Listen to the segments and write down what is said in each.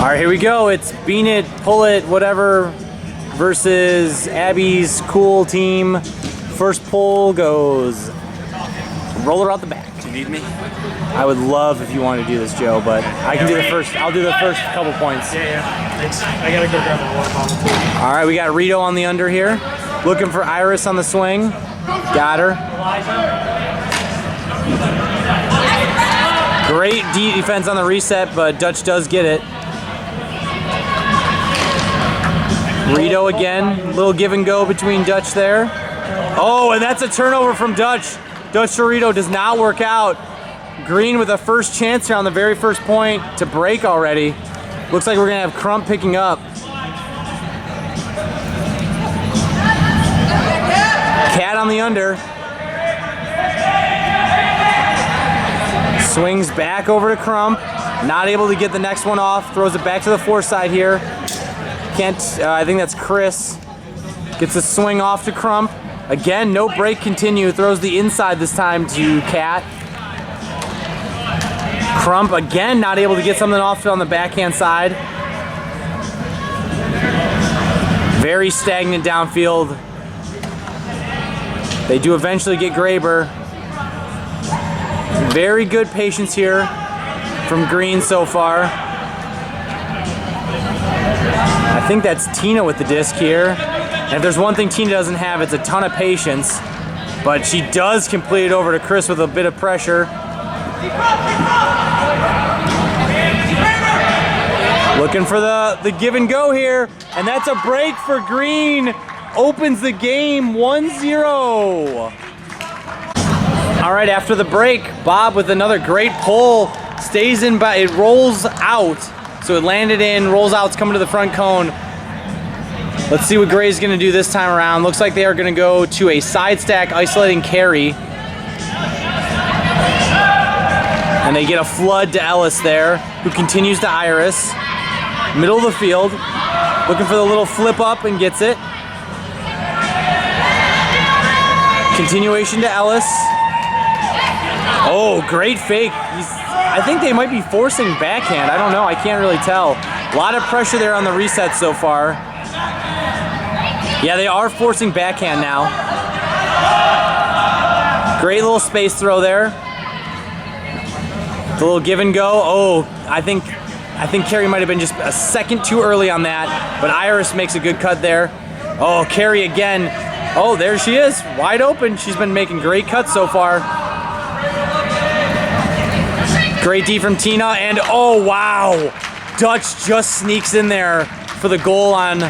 All right, here we go. It's Bean It, Pull It, whatever versus Abbey's cool team. First pull goes roller out the back. Do you need me? I would love if you wanted to do this, Joe, but I can do the first. I'll do the first couple points. Yeah. Thanks. I gotta go grab my water bottle too. All right, we got Rito on the under here. Looking for Iris on the swing. Got her. Great defense on the reset, but Dutch does get it. Rito again, little give and go between Dutch there. Oh, and that's a turnover from Dutch. Dutch to Rito does not work out. Green with a first chance here on the very first point to break already. Looks like we're gonna have Crump picking up. Cat on the under. Swings back over to Crump. Not able to get the next one off. Throws it back to the foreside here. Can't, I think that's Chris. Gets a swing off to Crump. Again, no break continue. Throws the inside this time to Cat. Crump again not able to get something off on the backhand side. Very stagnant downfield. They do eventually get Graber. Very good patience here from Green so far. I think that's Tina with the disc here. And if there's one thing Tina doesn't have, it's a ton of patience. But she does complete it over to Chris with a bit of pressure. Looking for the give and go here. And that's a break for Green. Opens the game 1-0. All right, after the break, Bob with another great pull. Stays in, but it rolls out. So it landed in, rolls out, it's coming to the front cone. Let's see what Gray's gonna do this time around. Looks like they are gonna go to a side stack isolating carry. And they get a flood to Ellis there, who continues to Iris. Middle of the field, looking for the little flip up and gets it. Continuation to Ellis. Oh, great fake. I think they might be forcing backhand. I don't know, I can't really tell. A lot of pressure there on the reset so far. Yeah, they are forcing backhand now. Great little space throw there. The little give and go. Oh, I think Carrie might have been just a second too early on that, but Iris makes a good cut there. Oh, Carrie again. Oh, there she is, wide open. She's been making great cuts so far. Great D from Tina, and oh wow, Dutch just sneaks in there for the goal on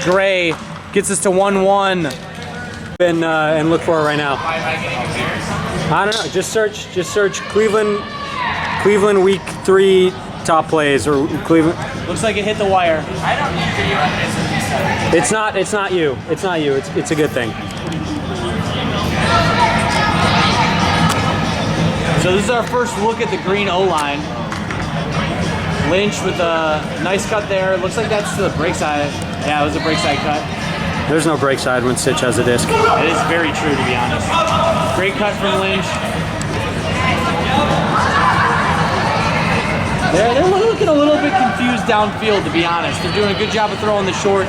Gray. Gets us to 1-1. And look for it right now. I don't know. Just search Cleveland week 3 top plays or Cleveland. Looks like it hit the wire. It's not you. It's not you. It's a good thing. So this is our first look at the Green O-line. Lynch with a nice cut there. Looks like that's the break side. Yeah, it was a break side cut. There's no break side when Stitch has a disc. It is very true, to be honest. Great cut from Lynch. They're looking a little bit confused downfield, to be honest. They're doing a good job of throwing the short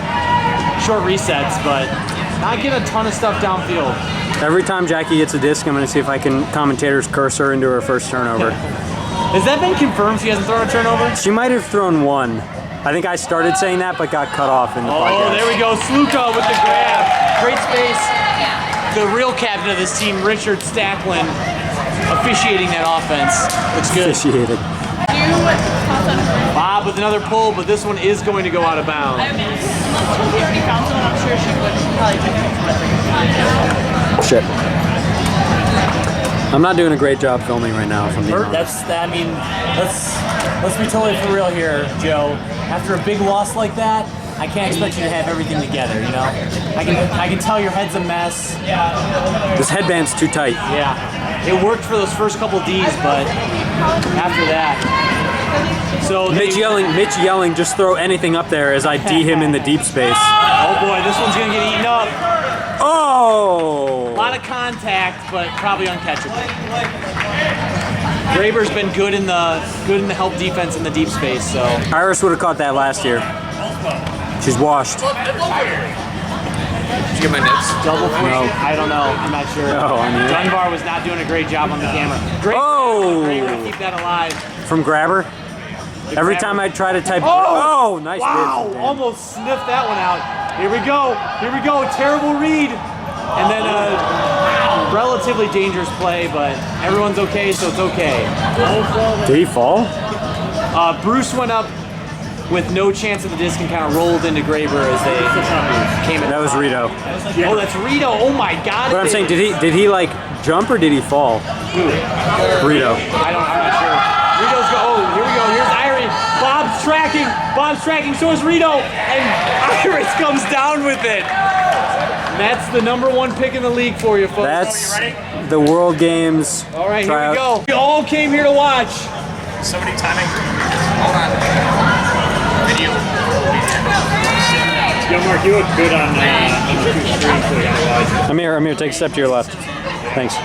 resets, but not getting a ton of stuff downfield. Every time Jackie gets a disc, I'm going to see if I can commentator's curse her into her first turnover. Has that been confirmed? She hasn't thrown a turnover? She might have thrown one. I think I started saying that, but got cut off in the podcast. Oh, there we go. Sluka with the grab. Great space. The real captain of this team, Richard Stacklin, officiating that offense. Looks good. Officiated. Bob with another pull, but this one is going to go out of bounds. I mean, she already found someone, I'm sure she would probably do it. Shit. I'm not doing a great job filming right now. From Let's be totally for real here, Joe. After a big loss like that, I can't expect you to have everything together, you know? I can tell your head's a mess. This headband's too tight. Yeah. It worked for those first couple Ds, but after that. So Mitch yelling, just throw anything up there as I D him in the deep space. Oh boy, this one's gonna get eaten up. Oh! A lot of contact, but probably uncatchable. Graber's been good in the help defense in the deep space. So Iris would have caught that last year. She's washed. Did you get my notes? double free. No. I don't know. I'm not sure. No, I mean, Dunbar was not doing a great job on the camera. Great. Oh! Great to keep that alive. From Grabber. Every time I try to type. Oh! Nice. Wow! bid from Dan. Almost sniffed that one out. Here we go. Here we go. Terrible read. And then a relatively dangerous play, but everyone's okay, so it's okay. Did he fall? Bruce went up with no chance of the disc and kind of rolled into Graber as they came in. That was Rito. Oh, that's Rito. Oh my God. But I'm saying, did he like jump or did he fall? Rito. I'm not sure. Rito's go. Oh, here we go. Here's Irie. Bob's tracking. So is Rito. And Iris comes down with it. And that's the #1 pick in the league for you, folks. That's the World Games. All right, here tryout. we go. We all came here to watch. Somebody timing. Hold on. Video. Yo, Mark, you look good on the two screens. So Amir, take a step to your left. Thanks.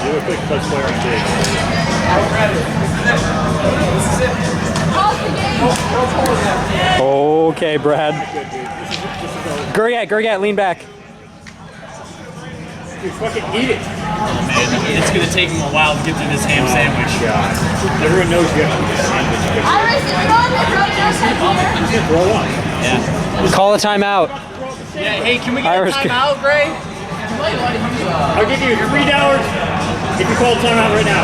you look like clutch player on stage. Okay, Brad. Gurgat, lean back. Dude, fucking eat it. It's gonna take him a while to get through this ham sandwich. Everyone knows you have to eat a sandwich. Just roll on. Call a timeout. Yeah, hey, can we get Iris, a timeout, Gray? I'll give you $3 if you call timeout right now.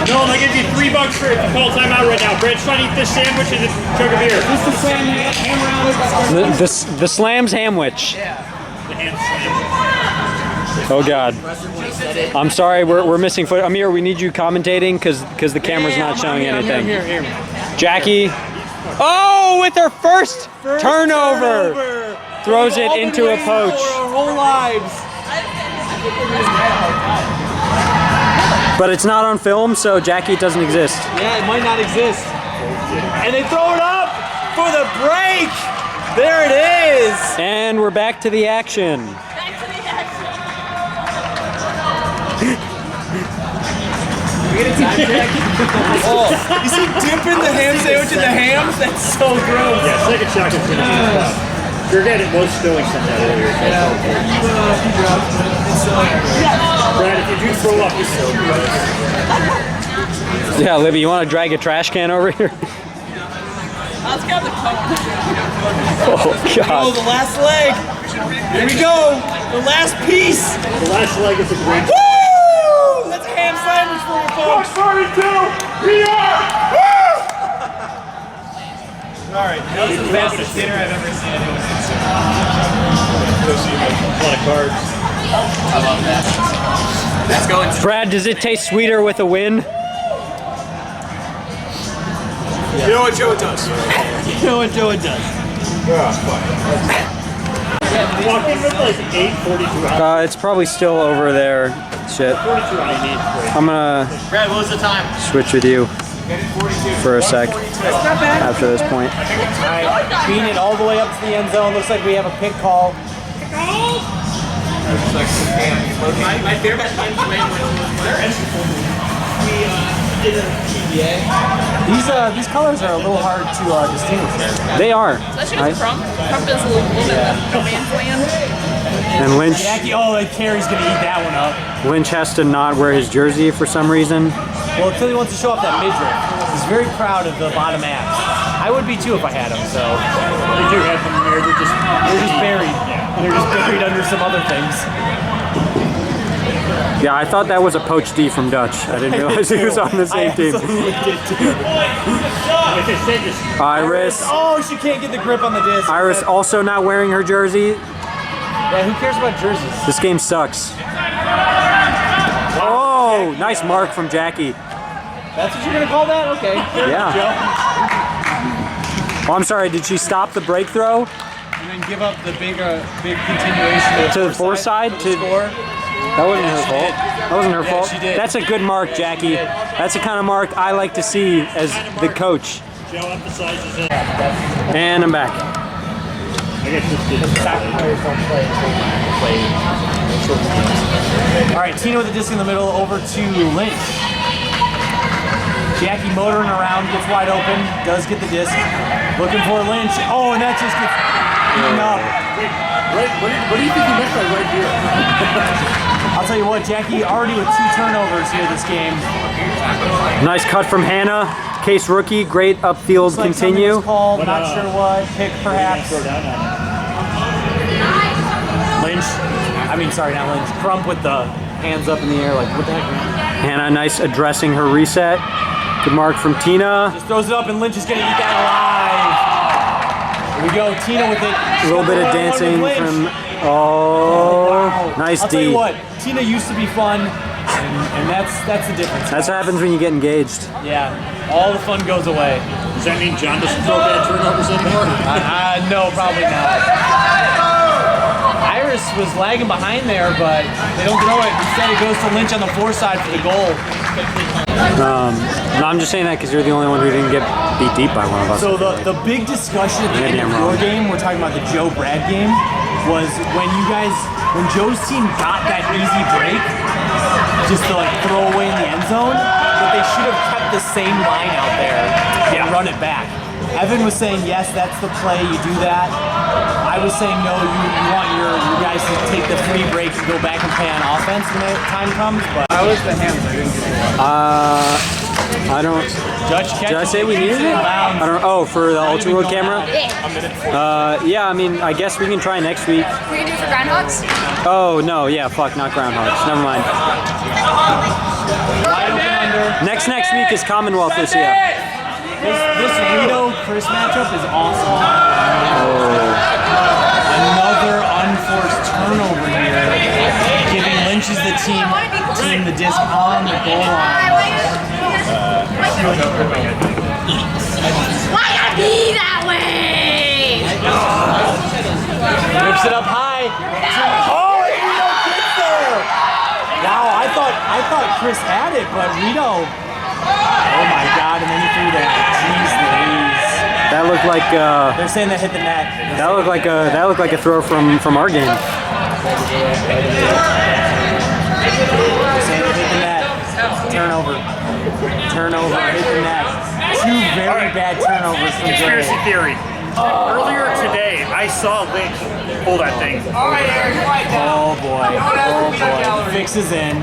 No, I'll give you $3 for if you call timeout right now. Brad's trying to eat this sandwich and a jug of beer. This is The Slams Hamwich. the ham sandwich. Oh God. I'm sorry, we're missing foot. Amir, we need you commentating because the camera's not showing anything. Here. Jackie. Oh, with her first turnover. Throws it into a poach. Our whole lives. But it's not on film, so Jackie doesn't exist. Yeah, it might not exist. And they throw it up for the break. There it is. And we're back to the action. Oh, you see dipping the ham sandwich in the hams? That's so gross. Yeah, second shot is going to be tough. You're getting most Stilling from that earlier. Brad, if you do throw up, it's so gross. Yeah, Libby, you want to drag a trash can over here? Let's grab the cone. Oh Oh, God. the last leg. Here we go. The last piece. The last leg is a great. Woo! That's a ham sandwich for you folks. 42! We are! All right, that was the fastest dinner I've ever seen anyone consume. A lot of carbs. I love that. Let's go into Brad, does it taste sweeter with a win? You know what Joe does? You know what Joe does. Walking with like 8:42. It's probably still over there. Shit. 42 I need. I'm gonna Brad, what was the time? switch with you for a sec after this point. All right, beating it all the way up to the end zone. Looks like we have a pick call. My favorite time to win was These colors are a little hard to distinguish there. They are. Especially with Crump. Crump is a little bit of no man's land. And Lynch Jackie, Carrie's gonna eat that one up. Lynch has to not wear his jersey for some reason. Well, until he wants to show off that midriff. He's very proud of the bottom abs. I would be too if I had him. So They do have them here. They're just buried. They're just buried under some other things. Yeah, I thought that was a Poach D from Dutch. I didn't realize he was on the same team. Absolutely did too. like I said, just Iris. Oh, she can't get the grip on the disc. Iris also not wearing her jersey. Yeah, who cares about jerseys? This game sucks. Oh, nice mark from Jackie. That's what you're gonna call that? Okay. Yeah. Oh, I'm sorry, did she stop the break throw And then give up the big continuation to the force side? To score. That wasn't her fault. That wasn't her fault. she did. That's a good mark, Jackie. That's the kind of mark I like to see as the coach. Joe emphasizes it. And I'm back. I guess this did. All right, Tina with the disc in the middle over to Lynch. Jackie motoring around, gets wide open, does get the disc. Looking for Lynch. Oh, and that just gets eaten up. What do you think he meant by right here? I'll tell you what, Jackie already with 2 turnovers here this game. Nice cut from Hannah. Case rookie, great upfield Looks like continue. something was called, not sure what. Pick perhaps. Lynch. I mean, sorry, not Lynch. Crump with the hands up in the air, like, what the heck, man? Hannah, nice addressing her reset. Good mark from Tina. Just throws it up, and Lynch is going to eat that alive. Here we go, Tina with it. A little bit of dancing from, oh, nice I'll D. tell you what, Tina used to be fun, and that's the difference. That's what happens when you get engaged. Yeah, all the fun goes away. Does that mean John doesn't throw bad turnovers anymore? No, probably not. Iris was lagging behind there, but they don't throw it. Instead, it goes to Lynch on the 4 side for the goal. No, I'm just saying that because you're the only one who didn't get beat deep by one of us. So the big discussion at the Maybe end I'm of your wrong. game, we're talking about the Joe Brad game, was when Joe's team got that easy break, just to like throw away in the end zone, but they should have kept the same line out there and run it back. Evan was saying, yes, that's the play, you do that. I was saying, no, you want your guys to take the free break and go back and play on offense when the time comes, but... How was the hands? I didn't get it. I don't. Judge catches Did I say we it, needed it? inbounds. I don't. Oh, for the Ultra World camera. Yeah. Yeah, I mean, I guess we can try next week. We can do it for groundhogs? Oh no, yeah, fuck, not groundhogs. Never mind. Wide open under. Next week is Commonwealth this year. This Rito Chris matchup is awesome. Another unforced turnover here, giving Lynch as the team the disc on the goal line. Why gotta be that way? Whips it up high. Oh, and Rito gets there. Wow, I thought Chris had it, but Rito. Oh my God! And then he threw that. Jeez Louise. That looked like They're saying that hit the net. that looked like a throw from our game. They're saying it hit the net. Turnover. Hit the net. 2 very bad turnovers from Conspiracy Gray. theory. Earlier today, I saw Lynch pull that thing. Oh boy. Fixes in.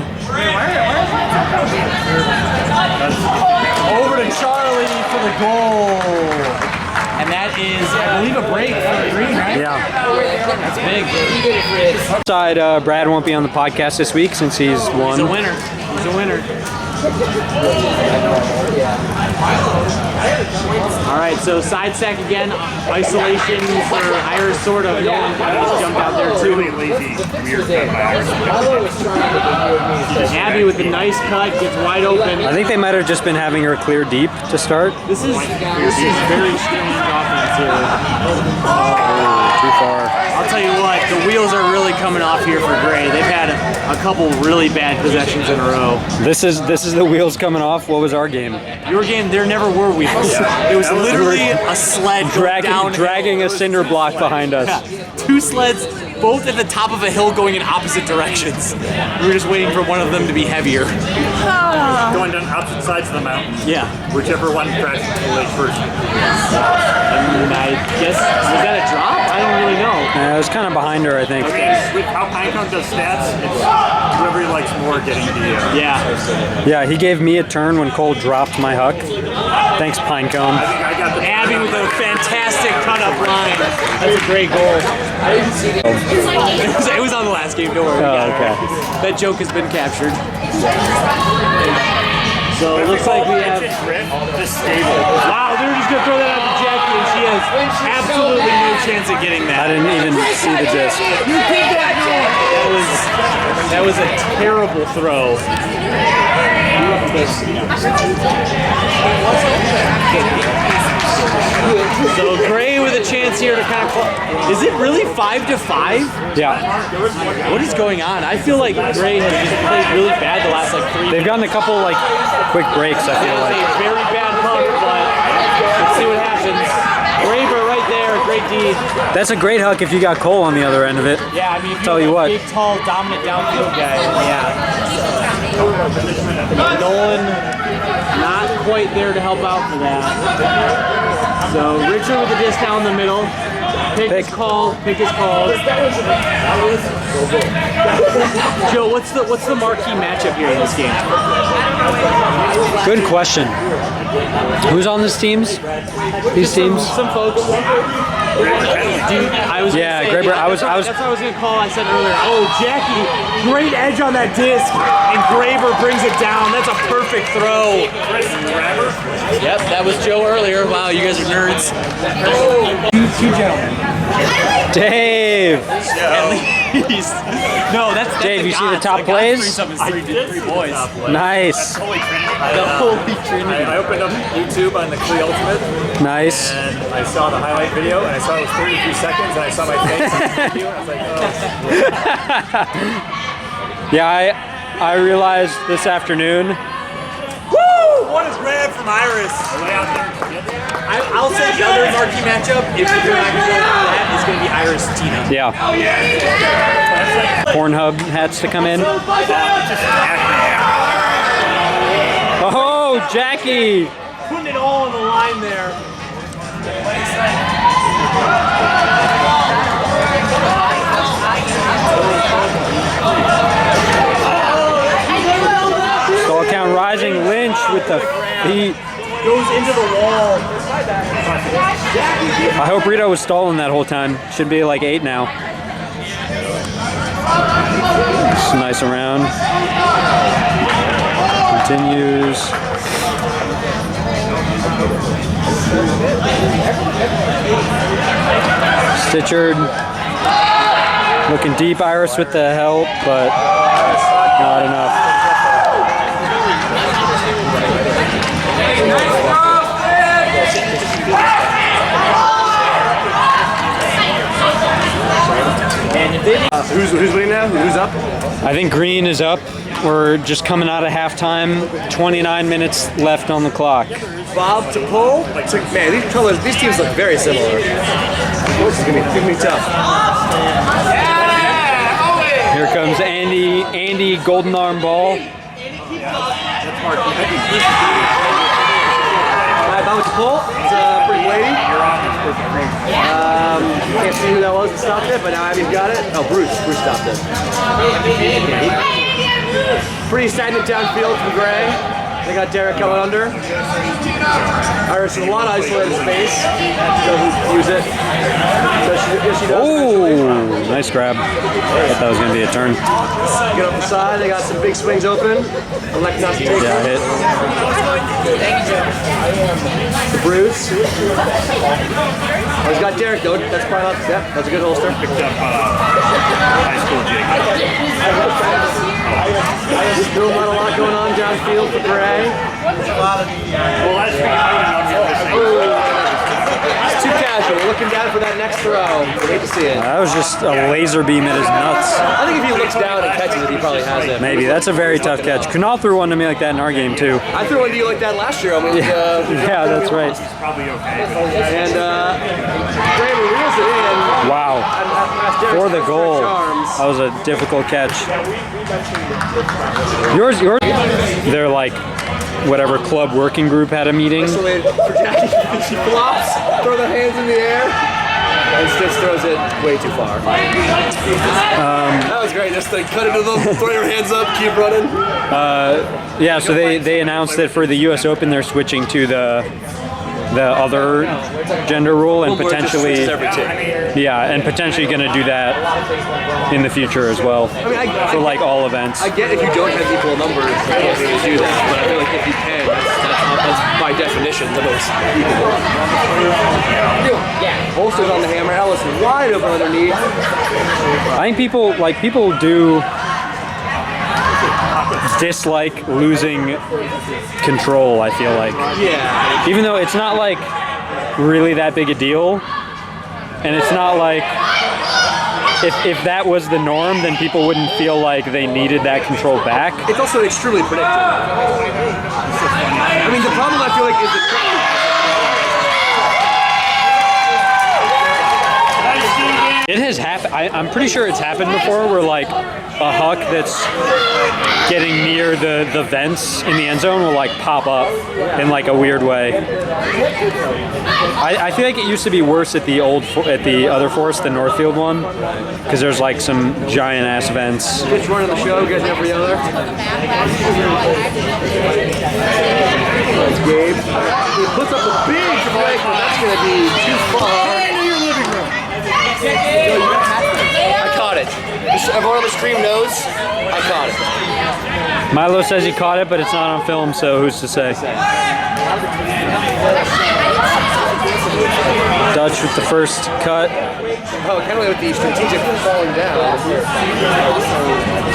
Over to Charlie for the goal. And that is, I believe, a break for Green, right? Yeah. That's big. Side, Brad won't be on the podcast this week since he's won. He's a winner. All right, so side sack again, isolation for Iris, sort of. No one just jumped out there too. Really lazy, weird cut by Iris. Abby with the nice cut, gets wide open. I think they might have just been having her clear deep to start. This is very strange offense here. Too far. I'll tell you what, the wheels are really coming off here for Gray. They've had a couple really bad possessions in a row. This is the wheels coming off. What was our game? Your game, there never were wheels. It was literally a sled going down Dragging a cinder block behind us. Yeah, 2 sleds, both at the top of a hill going in opposite directions. We were just waiting for one of them to be heavier. Going down opposite sides of the mountain. Yeah. Whichever one crashed the lake first. And I guess, was that a drop? I don't really know. It was kind of behind her, I think. I mean, with how Pinecone does stats, it's whoever he likes more getting the... Yeah. Yeah, he gave me a turn when Cole dropped my huck. Thanks, Pinecone. I think I got the... Abby with a fantastic cut-up line. That's a great goal. It was on the last game, don't worry. we got it. okay. That joke has been captured. So it looks like we have... This stable. Wow, they're just going to throw that out to Jackie, and she has absolutely no chance of getting I that. didn't even see the disc. That was a terrible throw. So Gray with a chance here to kind of... Is it really 5-5? Yeah. What is going on? I feel like Gray has just played really bad the last like 3 They've gotten a couple like quick breaks, I feel That was like. a very bad punt, but let's see what happens. Braver right there, great D. That's a great huck if you got Cole on the other end of it. Yeah, I mean, if Tell you're you a what. big, tall, dominant downfield guy, yeah. Nolan not quite there to help out for that. So Richard with the disc down the middle. Pick his call. Pick his call. Joe, what's the marquee matchup here in this game? Good question. Who's on these teams? These teams? Some folks. Dude, I was Yeah, gonna say, Graber. I was. That's what I was gonna call. I said earlier. Oh, Jackie, great edge on that disc, and Graber brings it down. That's a perfect throw. Yep, that was Joe earlier. Wow, you guys are nerds. Two gentlemen. Dave. No, that's Dave, the you see the gods. top gods plays? threesome is three boys. Nice. Holy Trinity. The holy trinity. I opened up YouTube on the Klee Ultimate, Nice. and I saw the highlight video, and I saw it was 33 seconds, and I saw my face on the video, and I was like, oh. Yeah, I realized this afternoon. What a grab from Iris. Way out there. I'll say the other marquee matchup, if you're not going to go for that, is going to be Iris Tina. Yeah. Pornhub hats to come in. Oh, Jackie. Putting it all on the line there. Stall count rising. Lynch with the feet. Goes into the wall. I hope Rito was stalling that whole time. Should be like 8 now. Just nice around. Continues. Stitchard. Looking deep. Iris with the help, but not enough. Who's winning now? Who's up? I think Green is up. We're just coming out of halftime. 29 minutes left on the clock. Bob to pull. Man, these colors, these teams look very similar. This is gonna be tough. Here comes Andy. Andy, golden arm ball. Bob to pull. It's pretty weighty. Can't see who that was that stopped it, but now Abby's got it. Oh, Bruce. Bruce stopped it. Pretty stagnant downfield from Gray. They got Derek coming under. Iris is a lot of isolated space. Doesn't use it. So she does. Oh, nice grab. Thought that was going to be a turn. Get up the side. They got some big swings open. Elect not to take Yeah, hit. the Bruce. Oh, he's got Derek though. That's probably not. Yep, that's a good holster. Picked up high school jig. Still not a lot going on downfield for Gray. Well, that's It's too casual. Looking down for that next throw. I hate to see it. That was just a laser beam at his nuts. I think if he looks down and catches it, he probably has it. Maybe. That's a very tough catch. Kunal threw one to me like that in our game, too. I threw one to you like that last year. I mean, Yeah, that's right. probably okay. And Kramer reels it in. Wow. For the goal. That was a difficult catch. Yours, they're like, whatever club working group had a meeting. So for Jackie, she flops, throw their hands in the air, and Stitch throws it way too far. That was great. Just like cut into them, throw your hands up, keep running. Yeah, so they announced that for the U.S. Open they're switching to the other gender rule and potentially and potentially going to do that in the future as well for like all events. I get if you don't have equal numbers, you can't really do that. But I feel like if you can, that's by definition the most equal. Holsters on the hammer. Ellison wide open underneath. I think people do dislike losing control, I feel like. Yeah. Even though it's not like really that big a deal, and it's not like if that was the norm, then people wouldn't feel like they needed that control back. It's also extremely predictable. I mean, the problem I feel like is It has I'm pretty sure it's happened before where like a huck that's getting near the vents in the end zone will like pop up in like a weird way. I feel like it used to be worse at the other Forest, the Northfield one, because there's like some giant ass vents. Pitch running the show, getting every other. That's Gabe. He puts up a big break, but that's going to be too far. Into your living room. I caught it. Everyone on the stream knows I caught it. Milo says he caught it, but it's not on film, so who's to say? Dutch with the first cut. Oh, kind of like with the strategic falling down.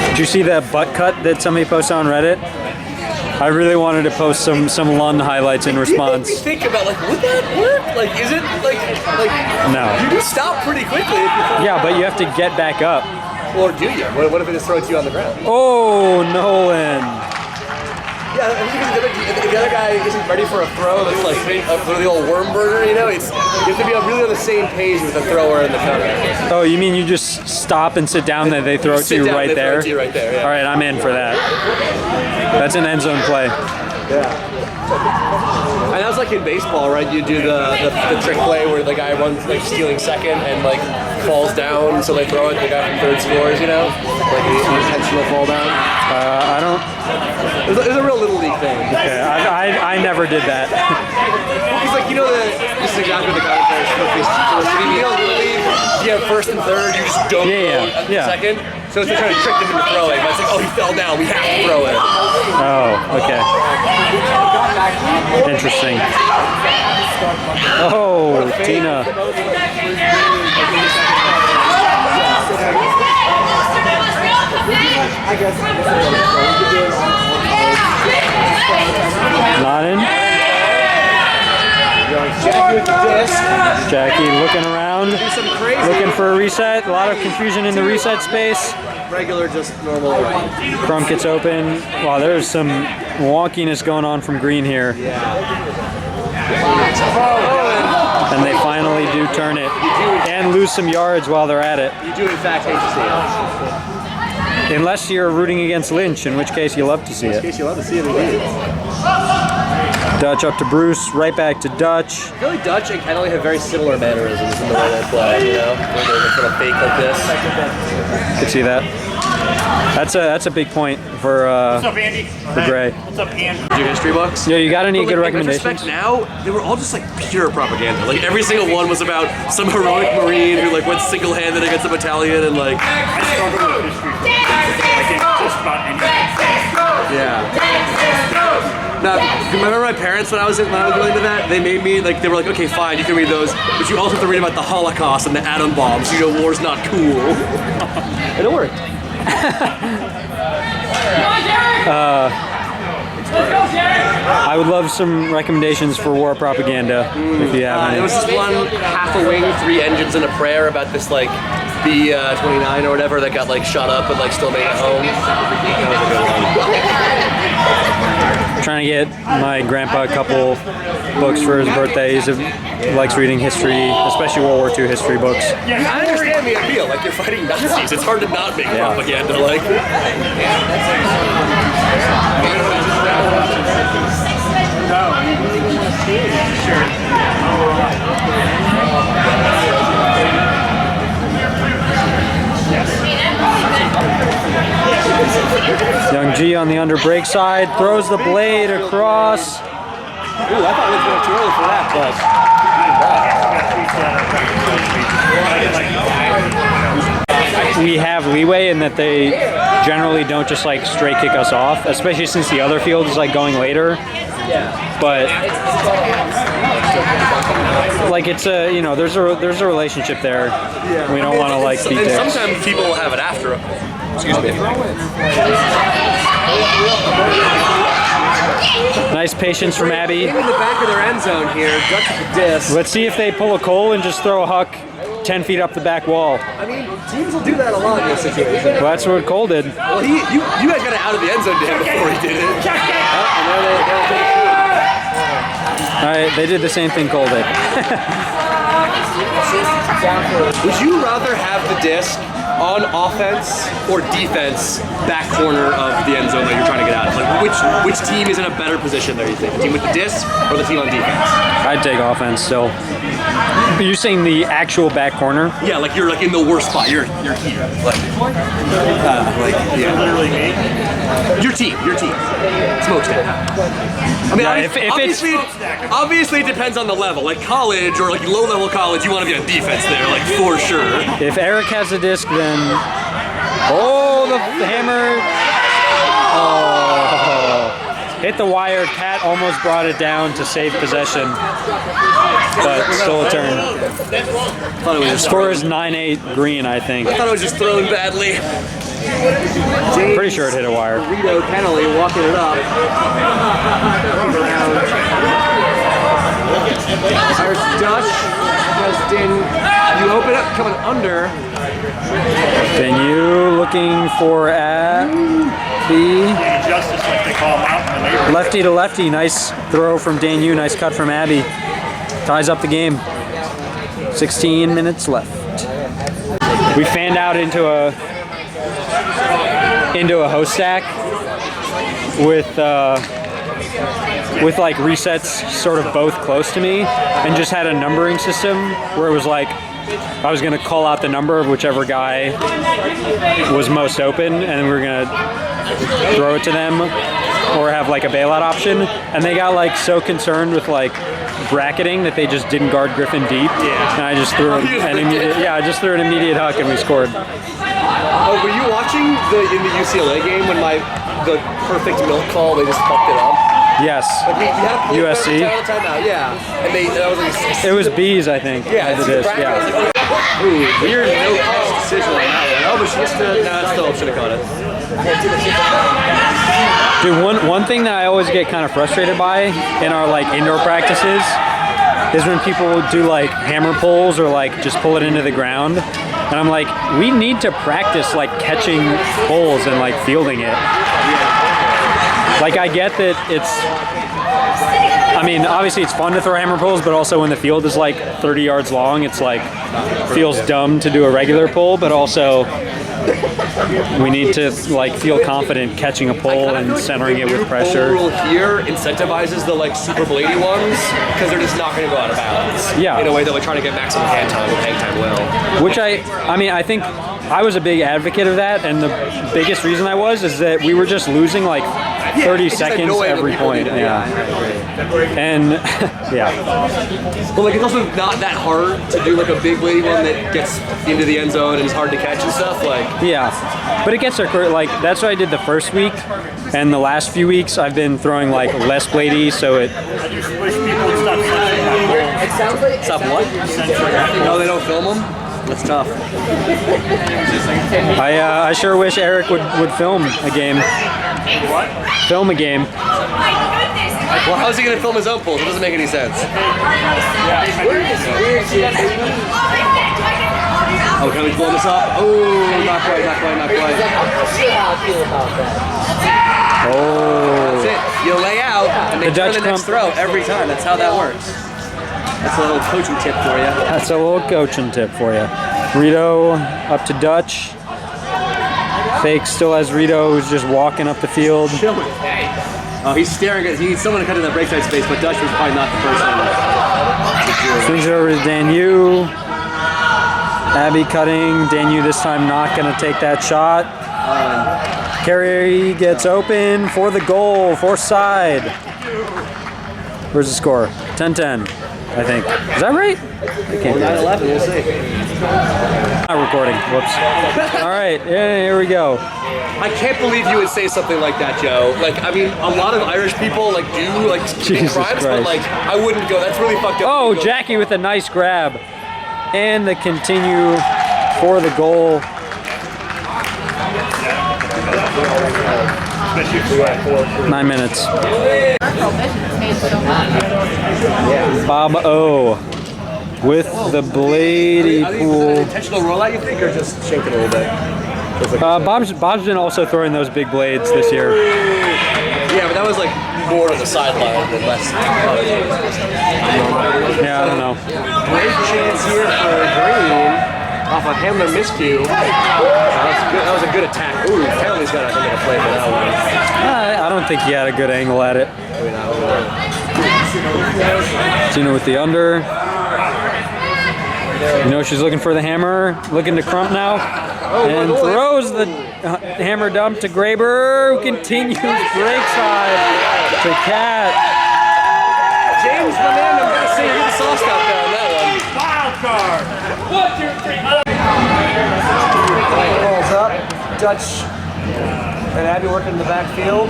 Did you see that butt cut that somebody posted on Reddit? I really wanted to post some Lund highlights in response. You think about like, would that work? Like, is it like No. You do stop pretty quickly if you fall. Yeah, but you have to get back up. Or do you? What if it just throws you on the ground? Oh, Nolan. Yeah, I think if the other guy isn't ready for a throw that's like for the old worm burger, you know, you have to be really on the same page with the thrower and the counter. Oh, you mean you just stop and sit down, then they throw it to you right there? Throw it to you right there, yeah. All right, I'm in for that. That's an end zone play. Yeah. And that was like in baseball, right? You do the trick play where the guy runs like stealing second and like falls down, so they throw it. The guy from third scores, you know, like the intentional fall down. I don't. It was a real little league thing. Okay, I never did that. It's like, you know, this is exactly the commentary. You know, little league, you have first and third, you just don't throw second. So it's trying to trick them into throwing, but it's like, oh, he fell down, we have to throw it. Oh, okay. Interesting. Oh, Tina. Not in. Jackie looking around, looking for a reset. A lot of confusion in the reset space. Regular, just normal. Crump gets open. Wow, there's some wonkiness going on from Green here. And they finally do turn it and lose some yards while they're at it. You do in fact hate to see it. Unless you're rooting against Lynch, in which case you love to see it. In case you love to see it indeed. Dutch up to Bruce, right back to Dutch. I feel like Dutch and Kennelly have very similar mannerisms in the way they play, you know? When they're sort of fake like this. Could see that. That's a big point for What's up, Andy? for Gray. What's up, Andy? Your history books? Yeah, you got any good In recommendations? retrospect now, they were all just like pure propaganda. Like every single one was about some heroic Marine who like went single-handed against a battalion and like. I struggle with history. I think just about anything. Yeah. Now, remember my parents when I was really into that? They made me like they were like, okay, fine, you can read those, but you also have to read about the Holocaust and the atom bombs. So you know, war's not cool. And it worked. I would love some recommendations for war propaganda if you have any. There was this one half a wing, 3 engines and a prayer about this like B-29 or whatever that got like shot up but like still made it home. That was a good one. Trying to get my grandpa a couple books for his birthday. He likes reading history, especially World War II history books. I understand the appeal. Like you're fighting Nazis. It's hard to not make propaganda. Like. Young G on the under break side, throws the blade across. Ooh, I thought it was going too early for that, but we have leeway in that they generally don't just like straight kick us off, especially since the other field is like going later. But like it's a, you know, there's a relationship there. We don't want to like be dicks. Sometimes people will have it after. Excuse me. Nice patience from Abbey. In the back of their end zone here, Dutch with the disc. Let's see if they pull a Cole and just throw a huck 10 feet up the back wall. I mean, teams will do that a lot in this situation. Well, that's what Cole did. Well, you guys got it out of the end zone to him before he did it. All right, they did the same thing Cole did. Would you rather have have the disc on offense or defense, back corner of the end zone that you're trying to get out of? Like, which team is in a better position there, you think? The team with the disc or the team on defense? I'd take offense still. But you're saying the actual back corner? Yeah, like you're like in the worst spot. You're here. Like yeah. Literally me. Your team. Smokestack. I mean, Yeah, if obviously it depends on the level. Like college or like low-level college, you want to be on defense there, like for sure. If Eric has a disc, then the hammer. Oh, hit the wire. Cat almost brought it down to save possession, but still a turn. Score is 9-8 Green, I think. I thought it was just thrown badly. I'm pretty sure it hit a wire. Rito Kennelly walking it up. There's Dutch. You open up, coming under. Then you looking for Abbey. Justice, like they call him out in the neighborhood. Lefty to lefty. Nice throw from Danu. Nice cut from Abbey. Ties up the game. 16 minutes left. We fanned out into a host stack with like resets sort of both close to me, and just had a numbering system where it was like I was gonna call out the number of whichever guy was most open, and we were gonna throw it to them or have like a bailout option. And they got like so concerned with like bracketing that they just didn't guard Griffin deep, and I just threw an immediate huck and we scored. Oh, were you watching in the UCLA game when the perfect milk call, they just fucked it up? Yes. Like we had a USC. timeout, yeah. And that was like It was Bees, I think. yeah, the disc, yeah. Ooh, weird no catch decision on that one. Oh, but she gets to still should have caught it. Dude, one thing that I always get kind of frustrated by in our like indoor practices is when people do like hammer pulls or like just pull it into the ground. And I'm like, we need to practice like catching pulls and like fielding it. Like I get that I mean, obviously it's fun to throw hammer pulls, but also when the field is like 30 yards long, it's like, feels dumb to do a regular pull, but also we need to like feel confident catching a pull and centering it with pressure. The rule here incentivizes the like super bladey ones because they're just not going to go out of bounds. Yeah. In a way that we're trying to get maximum hang time well. Which I mean, I think I was a big advocate of that, and the biggest reason I was is that we were just losing like 30 seconds every point. Yeah. And yeah. But like it's also not that hard to do like a big bladey one that gets into the end zone and is hard to catch and stuff. Like yeah. But it gets like that's what I did the first week, and the last few weeks I've been throwing like less bladey, so it. I just wish people would stop censoring that bull. stop what? No, they don't film them. That's tough. I sure wish Eric would film a game. What? Film a game. Well, how's he gonna film his own pulls? It doesn't make any sense. Oh, can we blow this up? Oh, not quite. Oh. That's it. You lay out and they The turn Dutch the next throw every time. That's how that works. That's a little coaching tip for you. That's a little coaching tip for you. Rito up to Dutch. Fake still has Rito, who's just walking up the field. Oh, he's staring at. He needs someone to cut in that break side space, but Dutch was probably not the person. Swings it over to Danu. Abbey cutting. Danu this time not going to take that shot. Carey gets open for the goal, for side. Where's the score? 10-10, I think. Is that right? I can't do it. 9-11, we'll see. Not recording. Whoops. All right, yeah, here we go. I can't believe you would say something like that, Joe. Like, I mean, a lot of Irish people like do like Jesus crimes, Christ. but like I wouldn't go. That's really fucked up. Oh, Jackie with a nice grab. And the continue for the goal. Especially if you 9 minutes. Peripheral vision is made so much. Bob O with the bladey Was it pool. an intentional rollout, you think, or just shaking a little bit? Bob's been also throwing those big blades this year. Yeah, but that was like more on the sideline than less. Yeah, I don't know. Great chance here for Green. off a handler miscue. That was a good attack. Ooh, Tammy's got to make a play for that one. I don't think he had a good angle at it. Tina with the under. You know she's looking for the hammer, looking to Crump now, and throws the hammer dump to Graber, who continues break side to Cat. James Mananda, I'm going to say you're the soft out there on that one. Wild card. 1, 2, 3. Balls up. Dutch and Abby working in the backfield.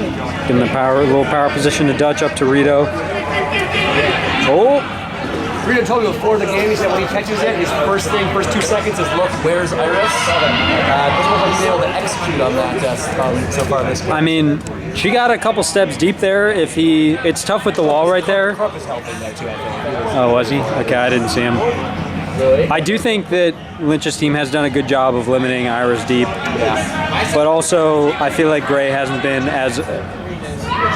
In the little power position to Dutch up to Rito. Oh! Rito told me before the game, he said when he catches it, his first 2 seconds is look, where's Iris? Doesn't look like he's able to execute on that so far this game. I mean, she got a couple steps deep there. It's tough with the wall right there. Crump is helping there too, I think. Oh, was he? Okay, I didn't see him. Really? I do think that Lynch's team has done a good job of limiting Iris deep. Yeah. But also, I feel like Gray hasn't been as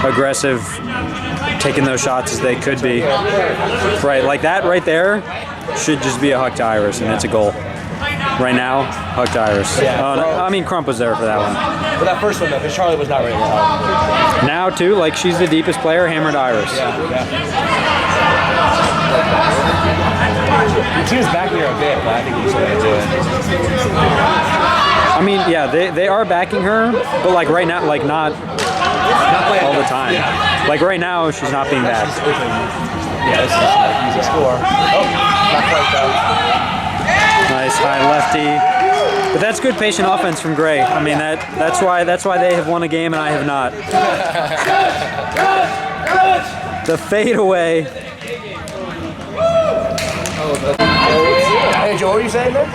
aggressive taking those shots as they could be. Right, like that right there should just be a huck to Iris, and it's a goal. Right now, huck to Iris. Yeah, I mean, Crump was there for that one. For that first one, though, because Charlie was not ready to help. Now, too, like she's the deepest player, hammered Iris. Yeah. The team's backing her a bit, but I think he's going to do it. I mean, yeah, they are backing her, but like right now, like not all the time. Yeah. Like right now, she's not being bad. Yeah, this is like easy score. Oh, not quite though. Nice high lefty. But that's good patient offense from Gray. I mean that's why they have won a game and I have not. The fadeaway. Hey Joe, what are you saying there?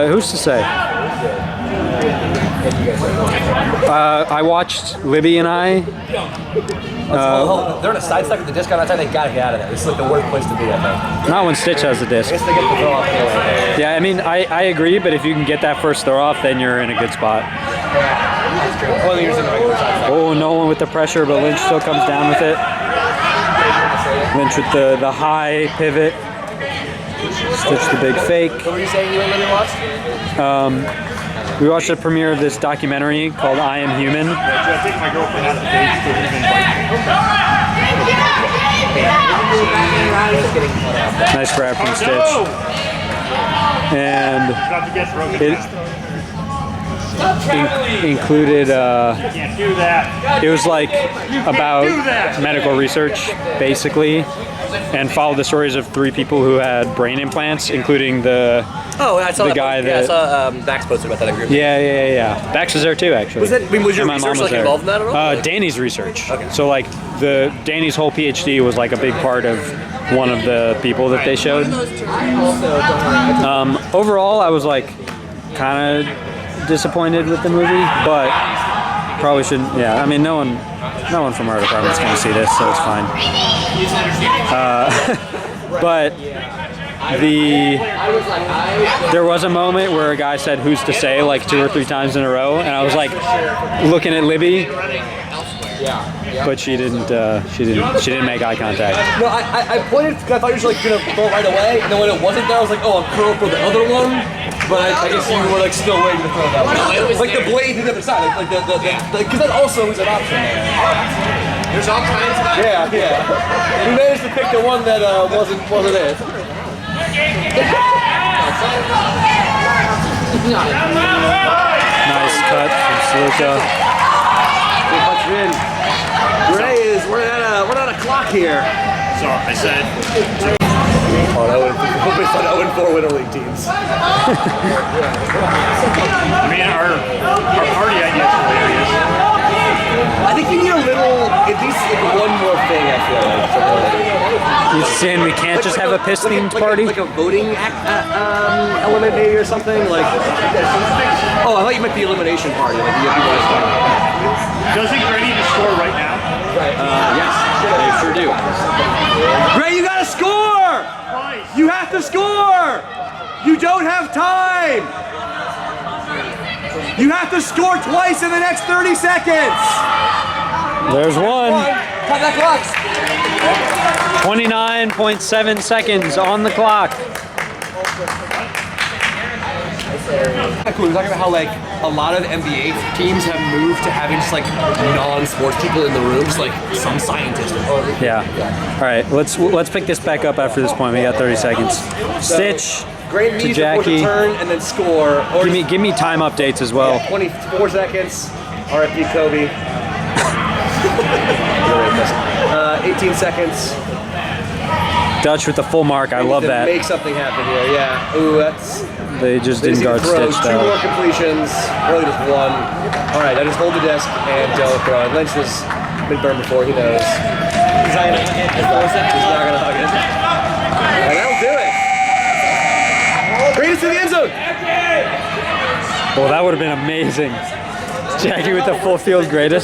Who's to say? I watched Libby and I. They're in a side stack with the disc on that side. They gotta get out of there. This is like the worst place to be, I think. Not when Stitch has the disc. I guess they get the throw off anyway. Yeah, I mean, I agree, but if you can get that first throw off, then you're in a good spot. Well, you're in the regular side stack. Oh, Nolan with the pressure, but Lynch still comes down with it. Lynch with the high pivot. Stitch the big fake. What were you saying you really watched? We watched a premiere of this documentary called I Am Human. I think my girlfriend has the dates to even Nice grab from Stitch. And it included, Can't do that. it was like about medical research, basically, and followed the stories of 3 people who had brain implants, including the I saw the guy I saw Bax posted about that in group. Yeah. Bax was there too, actually. Was your And my mom research was there. involved in that at all? Danny's research. Okay. So like Danny's whole PhD was like a big part of one of the people that they showed. Overall, I was like kind of disappointed with the movie, but probably shouldn't. Yeah, I mean, no one from our department's going to see this, so it's fine. But there was a moment where a guy said "Who's to say" like 2 or 3 times in a row, and I was like looking at Libby, but she didn't make eye contact. No, I pointed because I thought you were like gonna throw it right away, and then when it wasn't there, I was like, oh, I'm curled for the other one. But I guess you were like still waiting to throw that one. Like the blade to the other side, like because that also is an option there. There's all kinds of Yeah. We managed to pick the one that wasn't it. Nice cut from Sluka. Good punch in. We're at a clock here. So I said, Oh, that would be fun. 0-4 Winter League teams. I mean, our party idea is hilarious. I think you need a little, at least like one more thing. I feel like. You saying we can't just have a piss themed party? Like a voting element maybe or something like. Oh, I thought you meant the elimination party. Like you guys. Doesn't Gray need to score right now? Yes, they sure do. Gray, you gotta score! Twice. You have to score! You don't have time! You have to score twice in the next 30 seconds! There's one. Time that clock. 29.7 seconds on the clock. Cool. We're talking about how like a lot of NBA teams have moved to having just like non-sports people in the room, just like some scientist. Yeah. All right, let's pick this back up after this point. We got 30 seconds. Stitch Great to needs Jackie. turn and then score. Or Give me time updates as well. 24 seconds. RFP Kobe. 18 seconds. Dutch with the full mark. I love that. Make something happen here. Yeah. Ooh, that's. They just They didn't just need guard throws, Stitch 2 more though. completions. Really just 1. All right, I just hold the desk and don't throw it. Lynch has been burned before. He knows. He's not gonna hug it. He's not gonna hug it. And that'll do it. Greatest to the end zone. Well, that would have been amazing. Jackie with the full field greatest.